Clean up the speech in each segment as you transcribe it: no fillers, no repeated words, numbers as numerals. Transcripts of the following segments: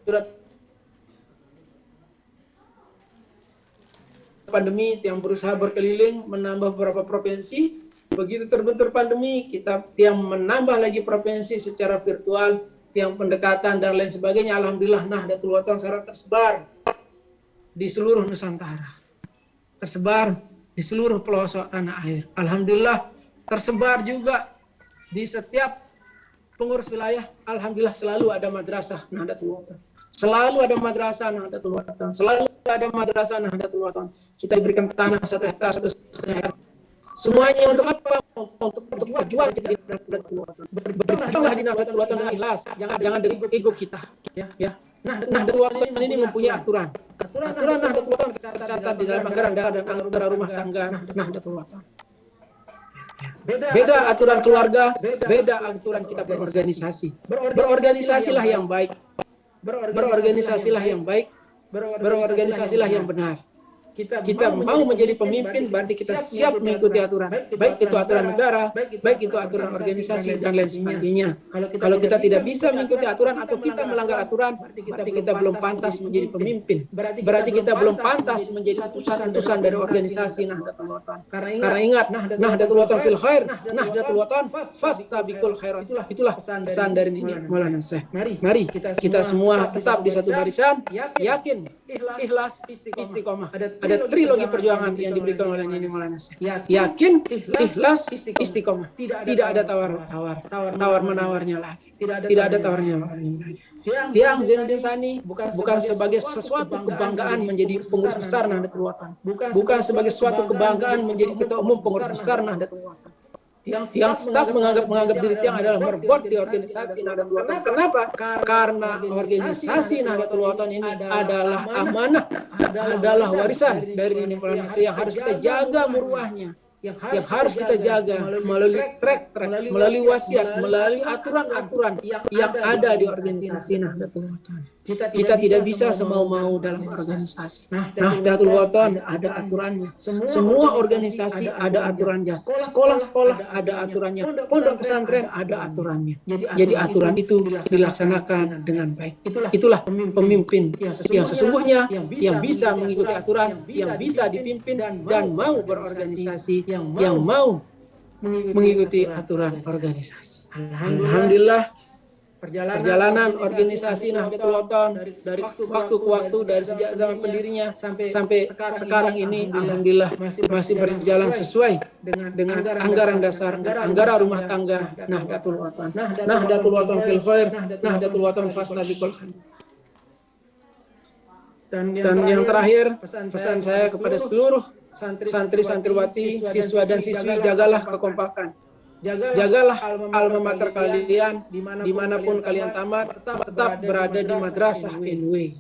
surat pandemi yang berusaha berkeliling menambah beberapa provinsi. Begitu terbentur pandemi, kita yang menambah lagi provinsi secara virtual, yang pendekatan dan lain sebagainya. Alhamdulillah Nahdlatul Wathon sekarang tersebar di seluruh Nusantara, tersebar di seluruh pelosok tanah air. Alhamdulillah tersebar juga di setiap pengurus wilayah. Alhamdulillah selalu ada madrasah Nahdlatul Wathon. Selalu ada madrasah Nahdlatul Wathon. Selalu ada madrasah Nahdlatul Wathon. Kita diberikan tanah 1 hektar, 1,5 hektar. Semuanya untuk apa? Untuk berjuang kita di Nahdlatul Wathon. Berjuanglah di Nahdlatul Wathon dengan ikhlas. Jangan dari ego kita. Ya. Nahdlatul Wathon ini mempunyai aturan. Aturan Nahdlatul Wathon tercatat di dalam anggaran daerah dan anggaran rumah tangga Nahdlatul Wathon. Beda aturan keluarga, beda aturan kita berorganisasi. Berorganisasilah yang baik. Berorganisasilah yang baik. Berorganisasilah yang benar. Kita mau menjadi pemimpin, berarti kita siap mengikuti aturan. Baik itu aturan negara, baik itu aturan organisasi, dan lain sebagainya. Kalau kita tidak bisa mengikuti aturan atau kita melanggar aturan, berarti kita belum pantas menjadi pemimpin. Berarti kita belum pantas menjadi utusan-utusan dari organisasi Nahdlatul Wathon. Karena ingat, Nahdlatul Wathon fil khair, Nahdlatul Wathon fastabiqul khairat. Itulah pesan dari Maulana Syekh. Mari kita semua tetap di satu barisan, yakin, ikhlas, istiqomah. Ada trilogi perjuangan yang diberikan oleh Nini Maulana Syekh. Yakin, ikhlas, istiqomah. Tidak ada tawar-menawarnya lagi. Tidak ada tawarnya lagi. Tiang Zainuddin Sani bukan sebagai sesuatu kebanggaan menjadi pengurus besar Nahdlatul Wathon. Bukan sebagai suatu kebanggaan menjadi ketua umum pengurus besar Nahdlatul Wathon. Yang tetap menganggap diri Tiang adalah merbot di organisasi Nahdlatul Wathon. Kenapa? Karena organisasi Nahdlatul Wathon ini adalah amanah, adalah warisan dari Nini Maulana Syekh yang harus kita jaga muruahnya, yang harus kita jaga melalui track, melalui wasiat, melalui aturan-aturan yang ada di organisasi Nahdlatul Wathon. Kita tidak bisa semau-mau dalam organisasi. Nahdlatul Wathon ada aturannya. Semua organisasi ada aturannya. Sekolah-sekolah ada aturannya. Pondok pesantren ada aturannya. Jadi aturan itu dilaksanakan dengan baik. Itulah pemimpin yang sesungguhnya yang bisa mengikuti aturan, yang bisa dipimpin dan mau berorganisasi, yang mau mengikuti aturan organisasi. Alhamdulillah perjalanan organisasi Nahdlatul Wathon dari waktu ke waktu, dari sejak zaman pendirinya sampai sekarang ini, alhamdulillah masih berjalan sesuai dengan anggaran dasar, anggaran rumah tangga Nahdlatul Wathon. Nahdlatul Wathon fil khair, Nahdlatul Wathon fastabiqul khairat. Dan yang terakhir, pesan saya kepada seluruh santri-santriwati, siswa dan siswi, jagalah kekompakan. Jagalah alma mater kalian, dimanapun kalian tamat, tetap berada di madrasah NW.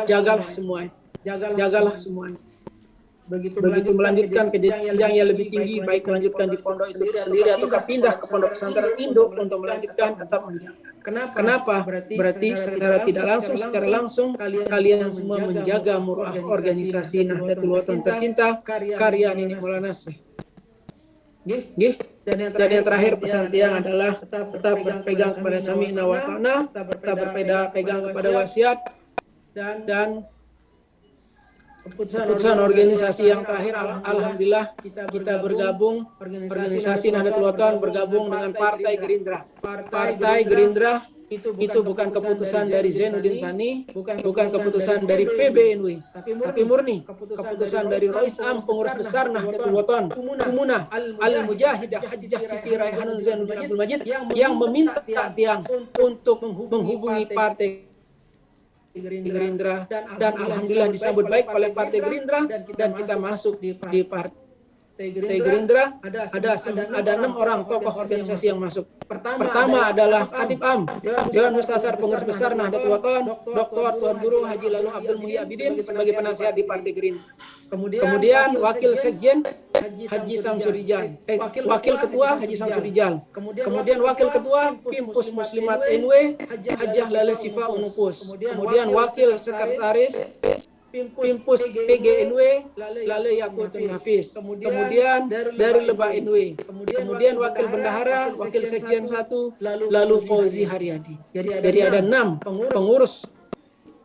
Jagalah semuanya. Jagalah semuanya. Begitu melanjutkan ke jenjang yang lebih tinggi, baik melanjutkan di pondok itu sendiri atau pindah ke pondok pesantren induk untuk melanjutkan, tetap menjaga. Kenapa? Berarti secara tidak langsung, secara langsung kalian semua menjaga muruah organisasi Nahdlatul Wathon tercinta, karya Nini Maulana Syekh. Dan yang terakhir pesan Tiang adalah tetap berpegang kepada Sami'na wa Ta'na, tetap berpegang kepada wasiat, dan keputusan organisasi yang terakhir. Alhamdulillah kita bergabung, organisasi Nahdlatul Wathon bergabung dengan Partai Gerindra. Partai Gerindra itu bukan keputusan dari Zainuddin Sani, bukan keputusan dari PBNW, tapi murni keputusan dari Rois Am, pengurus besar Nahdlatul Wathon, Umuna Al-Mujahidah Hajjah Siti Raihanun Zainuddin Abdul Majid, yang meminta Tiang untuk menghubungi Partai Gerindra, dan alhamdulillah disambut baik oleh Partai Gerindra, dan kita masuk di Partai Gerindra. Ada 6 orang tokoh organisasi yang masuk. Pertama adalah Khatib Am, Dewan Mustasar Pengurus Besar Nahdlatul Wathon, Dr. Tuan Guru Haji Lalu Abdul Muhyi Abidin sebagai penasihat di Partai Gerindra. Kemudian Wakil Sekjen Haji Samsurijal, Wakil Ketua Haji Samsurijal. Kemudian Wakil Ketua Pimpus Muslimat NW Hajjah Lale Sifa Unupus. Kemudian Wakil Sekretaris Pimpus PGNW, Lale Yakutul Nafis. Kemudian dari Lebak NW. Kemudian Wakil Bendahara, Wakil Sekjen 1, lalu Fauzi Haryadi. Jadi ada 6 pengurus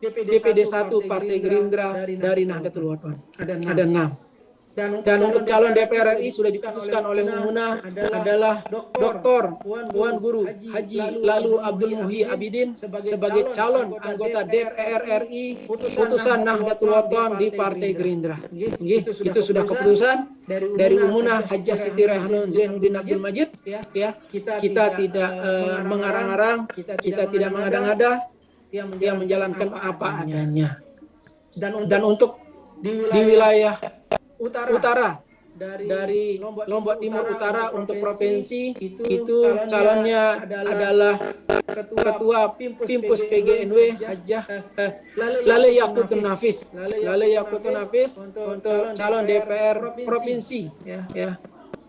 DPD 1 Partai Gerindra dari Nahdlatul Ulama. Ada 6. Dan untuk calon DPR RI sudah diputuskan oleh Mumunah adalah Dr. Puan Guru Haji lalu Abdul Muhyi Abidin sebagai calon anggota DPR RI putusan Nahdlatul Ulama di Partai Gerindra. Itu sudah keputusan dari Mumunah Hajah Siti Raihanun Zainuddin Abdul Majid. Ya, kita tidak mengarang-arang, kita tidak mengada-ngada, dia menjalankan apa adanya. Dan untuk di wilayah utara dari Lombok Timur Utara untuk provinsi itu calonnya adalah Ketua Pimpus PGNW Hajah Lale Yakutul Nafis. Lale Yakutul Nafis untuk calon DPR provinsi ya.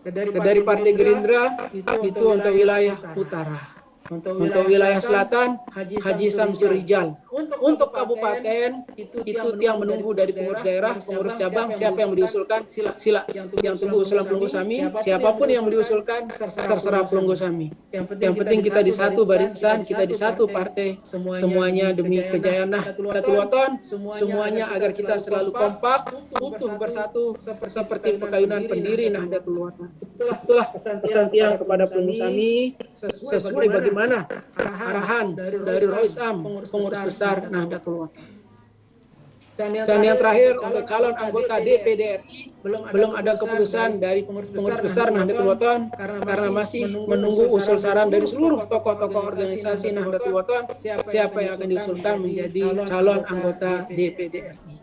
Dari Partai Gerindra itu untuk wilayah utara. Untuk wilayah selatan, Haji Samsur Rijal. Untuk kabupaten, itu yang menunggu dari pengurus daerah, pengurus cabang, siapa yang diusulkan, sila yang tunggu usulan pelunggu Sami, siapapun yang diusulkan, terserah pelunggu Sami. Yang penting kita di satu barisan, kita di satu partai, semuanya demi kejayaan Nahdlatul Ulama, semuanya agar kita selalu kompak, utuh bersatu, seperti pekayunan pendiri Nahdlatul Ulama. Itulah pesan tiang kepada pelunggu Sami, sesuai bagaimana arahan dari Rois Am, pengurus besar Nahdlatul Ulama. Dan yang terakhir untuk calon anggota DPD RI belum ada keputusan dari pengurus besar Nahdlatul Ulama karena masih menunggu usul saran dari seluruh tokoh-tokoh organisasi Nahdlatul Ulama siapa yang akan diusulkan menjadi calon anggota DPD RI.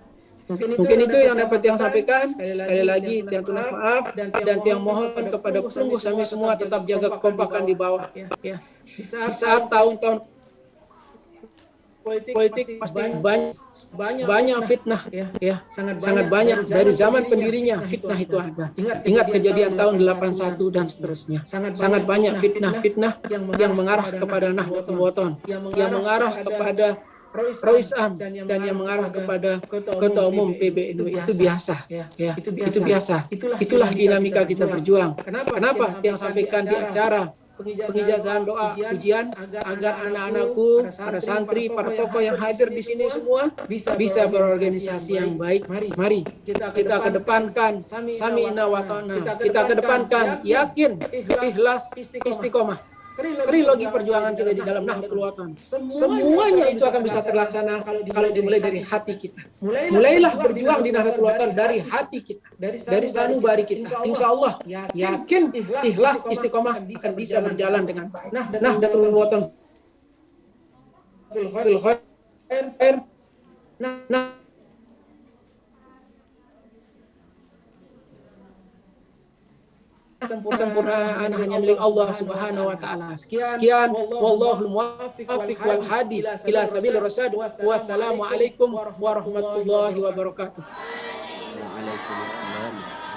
Mungkin itu yang dapat yang sampaikan. Sekali lagi tiang tunas maaf dan tiang mohon kepada pelunggu Sami semua tetap jaga kekompakan di bawah ya. Di saat tahun-tahun politik pasti banyak fitnah ya. Sangat banyak dari zaman pendirinya fitnah itu ada. Ingat kejadian tahun 81 dan seterusnya. Sangat banyak fitnah yang mengarah kepada Nahdlatul Ulama, yang mengarah kepada Rois Am dan yang mengarah kepada Ketua Umum PBNU. Itu biasa ya. Itu biasa. Itulah dinamika kita berjuang. Kenapa yang sampaikan di acara pengijazahan doa ujian agar anak-anakku, para santri, para tokoh yang hadir di sini semua bisa berorganisasi yang baik. Mari kita kedepankan sami'na wa ta'na. Kita kedepankan yakin, ikhlas, istiqomah. Trilogi perjuangan kita di dalam Nahdlatul Ulama. Semuanya itu akan bisa terlaksana kalau dimulai dari hati kita. Mulailah berjuang di Nahdlatul Ulama dari hati kita, dari sanubari kita. Insya Allah, yakin, ikhlas, istiqomah akan bisa berjalan dengan baik. Nahdlatul Ulama fil khair. Sempurnaan hanya milik Allah Subhanahu wa taala. Sekian wallahul muwaffiq wal hadi ila sabilir rasyad. Wassalamualaikum warahmatullahi wabarakatuh. Waalaikumsalam.